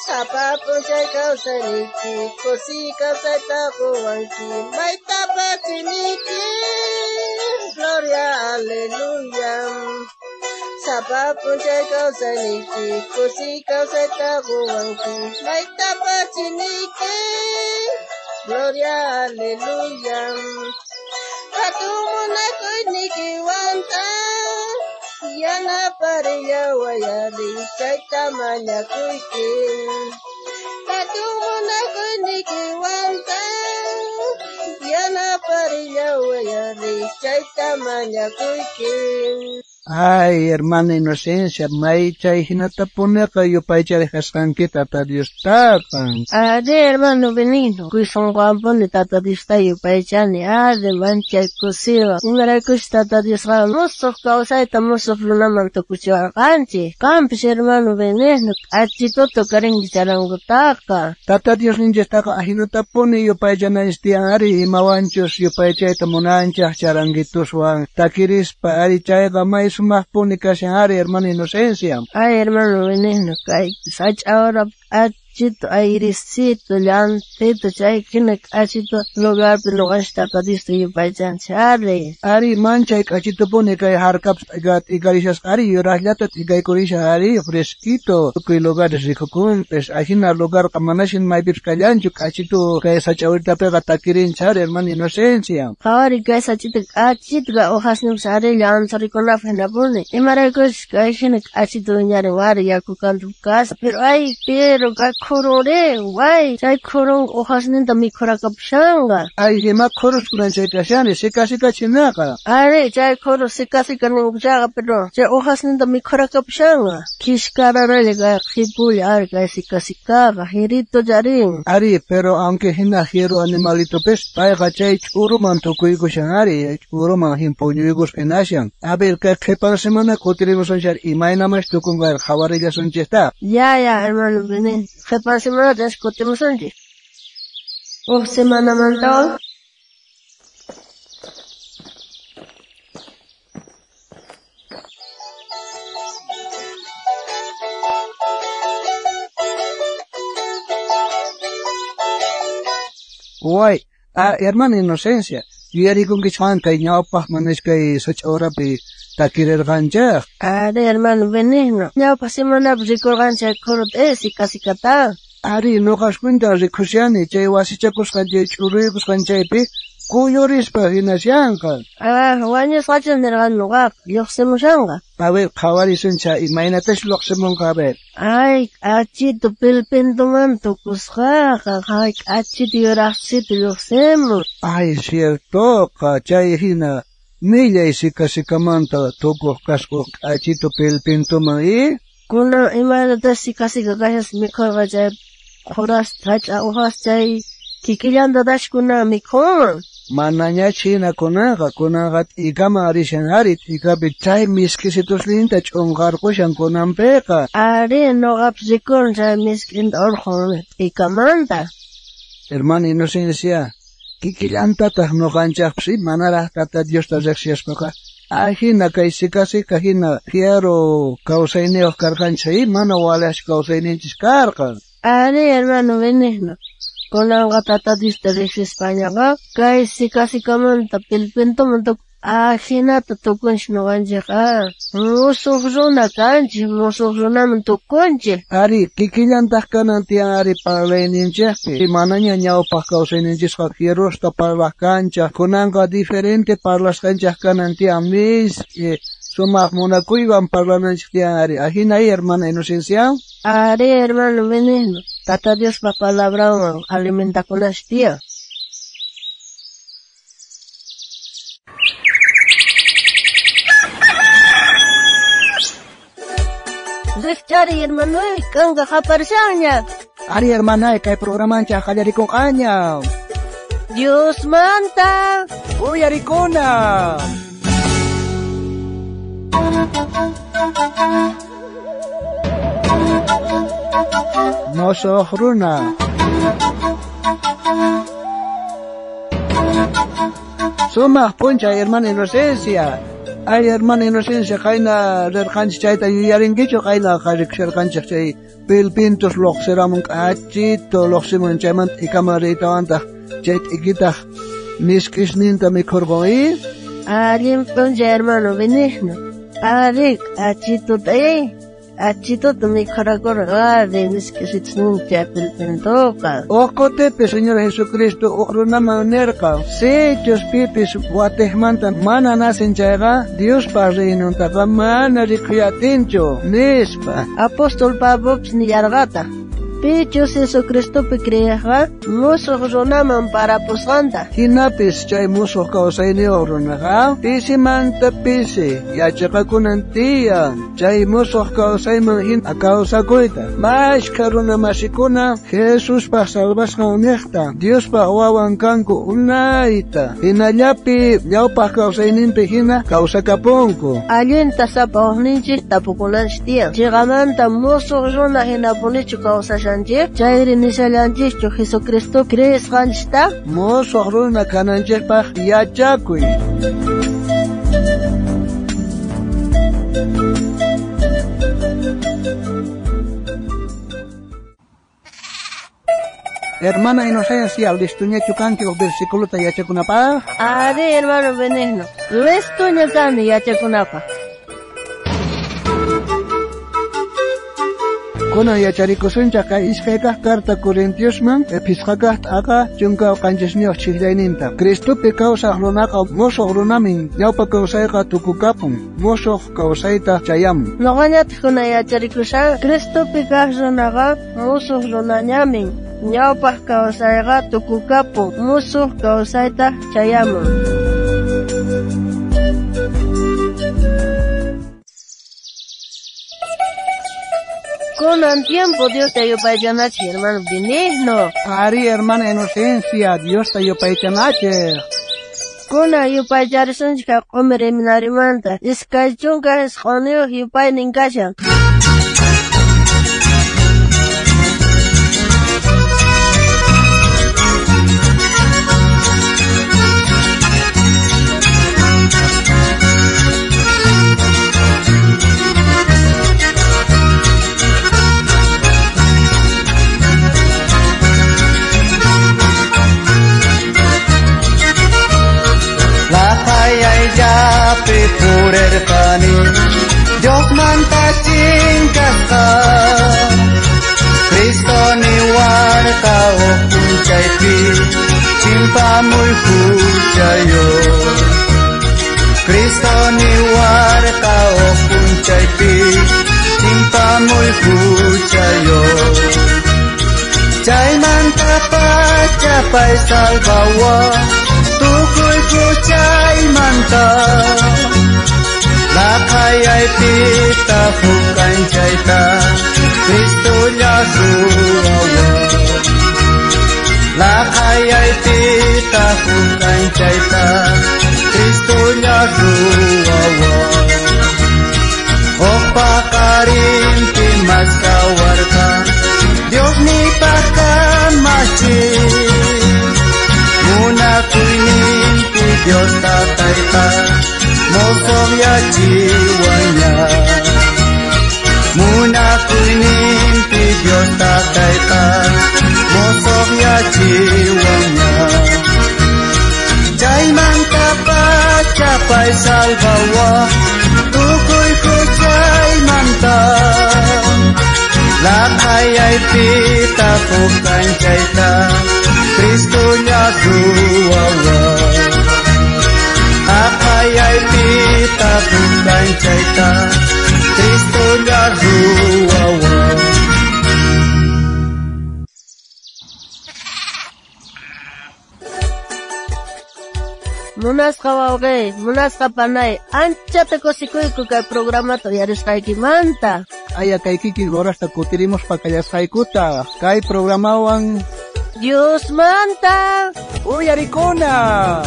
Sapa punchay kawsaniki, kusi kawsayta kuwanki, may tapatiniki, Gloria, Aleluya. Sapa punchay kawsaniki, kusi kawsayta kuwanki, may tapatiniki, Gloria, Aleluya. Katumuna kuyniki wanta, yana pariya wayali, chaita manya kuikin. Katumuna kuyniki wanta, yana pariya wayali, chaita manya kuikin. Ay, hermana Inocencia, Maicha y Hinata Puneca, yo paicha de Jascanquita, Tata Dios tapan. Ade, hermano Benito, que son guapos Tata Dios tayo paichani, ade, mancha y cosiva. Ungara kush Tata Dios ra, musof causa y tamusof lunaman to kuchiwa kanchi. Campis, hermano Benito, achitoto karingi charangutaka. Tata Dios ninjestaka, Hinata Pune, yo paicha na istiari, imawanchos, yo paicha y tamunancha, charanguitos wan, takirispa, ari chaiga mais más púnica se área, hermana Inocencia. Ay, hermano Benigno, que sach ahora achito, airecito, llancito, chay, kinek achito, lugar, lugar está padisto y paisan chale. Ari mancha y cachito púnica y harcaps, y garishas ari, y raslata, y gaicorisha ari, fresquito, que lugar es rico pues, ajina lugar, camanashin maibir callancho, cachito, que sach ahorita pega taquirin chare, hermana Inocencia. Ahora que sachito, achito, hojas no sare, llanzari con la fena pone. Y maracos, que kinek achito, ñare, wari, ya cucan tu casa, pero korore, guay, chay korong hojas ninda mi korakapshanga. Ay, hema koros kuran chay kashani, sika chinaka. Are, chay koro sika nungushaga, pero chay hojas ninda mi korakapshanga. Kishkararega, kipul, arga, sika, hirito jarin. Ari, pero aunque hina hiro animalito pes, paiga chay churuman tukuigushan ari, churuman himpoñuigos penashan. A ver, que para semana cotiremos onchar, y maina más tukungar, javarilla son chesta. Ya, hermano, venen. Que para semana discutimos antes. Semana mental. Guay, hermana Inocencia, yo era con que chanta y ñaupa manes que soch ahora pe taquirer gancha. Are, hermano Benigno, ñaupa semana rico gancha corot y casi cata. Ari, no has cuenta ricusiani, chay wasichacos gancha churrigos gancha pe, cuyoris pa ginasianca. Guañas fachas nergan lugar, yo se mushanga. A ver, jawari suncha, imagínate si lo hacemos a ver. Ay, achito pilpinto manto kusjaja, ay, achito yorachito yo semos. Ay, cierto, chay hina. Milla y sika manta, toco casco, achito pilpinto maí. Kuna imagínate sika gayas mejor vaya, horas tacha hojas chay, kikillando dash kuna mejor. Mananya china kunaga, igama arishan harit, igabi chay miskisitos linta chongar kushan kunampeka. Are no gapsikon chay miskin orjon, ikamanta. Hermana Inocencia, kikillanta no ganchak si manara tata Dios ta rexiaspaka. Ajina kaisika hina quiero causaineo carganchai, mano walash causainenchis cargan. Are hermano Benigno. Con la gatata de España, casi manta, pilpinto manto, ajina tatucun shnoganjeka. Musufruna canchi, musufruna manto conche. Ari, kikillantas kanantia ari para la ninja, y mananya ñao pa causa ninjas hieros para la cancha, conanga diferente para las canchas kanantia mis, somos monacuivan para la ninja ari. Ajina ahí, hermana Inocencia. Are, hermano Benigno. Tata Dios pa palabra alimenta con las tías. Rechari hermano, kanga kaparsaña. Ari hermana, kay programa cha kayari kong anya. Dios manta. Uy, arikona. mosoq runa. Sumaq puncha hermana Inocencia. Ay hermana Inocencia qayna rirqanchik chayta yuyarinkichu qayna qariqsharqanchik chay pilpintos luqsiramun q'achito luqsimun chaymanta ikamariytawanta chay t'ikitaq misk'isninta mikhurqunki. Alin puncha hermano Benigno. Arik achito mikhurakurqa misk'isninta pilpintuqa. Oqotepe Señor Jesucristo uqrunaman nirqa sitios pipis watejmanta mana nasin chayqa Diospa reynuntaqa mana riqyatinchu nispa. Apóstol Pablops niyarqata. Pichos Jesucristopi kriyaqa musuq runaman parapusqanta. Hinapis chay musuq kawsayniyuq runaqa pisimanta pisi yachapakunan tiyan chay musuq kawsayman hina kawsakuyta. Mashka runa masikuna Jesuspaq salvasqan niqta Diospaq wawan kanku unayta hinallapi ñawpaq kawsayninpi hina kawsakapunku. Allinta sapawqninchik tapukunanchik tiyan. Chiqamanta musuq runa hinapunichu kawsashan chayri nishallanchikchu Jesucristo creesqanchikta musuq runa kananchikpaq yachakuy. Hermana Inocencia, listuñachu kanki versículota yachakunapaq? Ari hermano Benigno, listuña kani yachakunapaq. Kuna yacharikusunchaqa iskayqa carta Corintiosman episqaqa t'aqa chunka qanchishniyoq chiklayninta. Cristopi kawsaq runaqa musuq runamin ñawpa kawsayqa tukukapun musuq kawsayta chayamun. Nuqañataq kuna yacharikushan Cristopi kaq runaqa musuq runañamin ñawpa kawsayqa tukukapun musuq kawsayta chayamun. Kunan tiempo Dios te ayupaychanachi hermano Benigno. Ari hermana Inocencia, Dios te ayupaychanachi. Kuna yupaycharisunchika q'umi riminarimanta iskay chunka isq'uniyuq yupaynin kashan. Yapi purerqani Dios manta chinkasqa Cristo niwarqa uqunchaypi chimpamuy huchayo Cristo niwarqa uqunchaypi chimpamuy huchayo Chaymanta pachapay salvawa Tukuy chaymanta Lakayay pita hukanchayta Cristo llasuawa Lakayay pita hukanchayta Cristo llasuawa Oqpaqarinpi maskawarqa Dios nipakan machi Munakuyninpi Dios tatayta Mosoq yachiwaña Munakuyninpi Dios tatayta Mosoq yachiwaña Chaymanta pachapay salvawa Tukuy huchaymanta Lakayay pita hukanchayta Cristo llasuawa Akayay pita hukanchayta Cristo llasuawa Munasqa wawqi, munasqa panay, anchata kusikuyku kay programato yarisqaykimanta. Aya kaykiki horasta kutirimos pakayasqaykuta kay programawan Dios manta uyarikuna.